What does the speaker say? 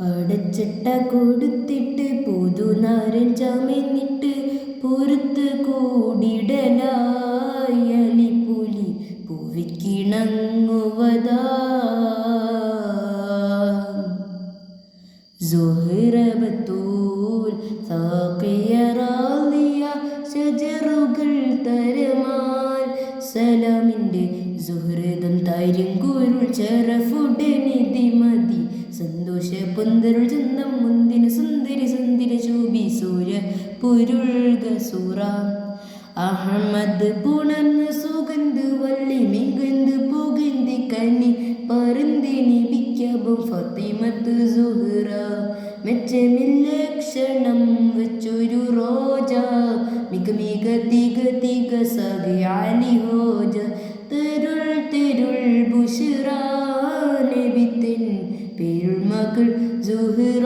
പടച്ചട്ട കൊടുത്തിട്ട് പുതു നാരഞ്ചാമെന്നിട്ട് പൊറുത്ത് കൂടിടലായലിപ്പുലി പൂവിക്കിണങ്ങുവതാ സുഹ്റബത്തൂൽ സാഖിയ റാളിയ ഷജറുകൾ തരമാൽ സലാമിൻ്റെ സുഹൃതം തരിങ്കുരുൾ ചെറഫുടനിധി മതി സന്തോഷ പൊന്തരുൾ ചന്തം മുന്തിന് സുന്ദരി സുന്ദരി ശോഭി സൂര്യ പുരുൾക സൂറ അഹമ്മദ് പുണർന്ന് സുഗന്ധ് വള്ളി മികന്ത് പുകന്തി കന്നി പരുന്തിനി ബിക്കബും ഫത്തിമത്ത് സുഹ്റ മെച്ചമില്ല ക്ഷണം വെച്ചൊരു റോജ മിക മിക തിക തിക സഖിയാലി ഹോജ തെരുൾ തെരുൾ ബുഷ്റ നബിത്തിൻ പെരുൾ മകൾ സുഹ്റ.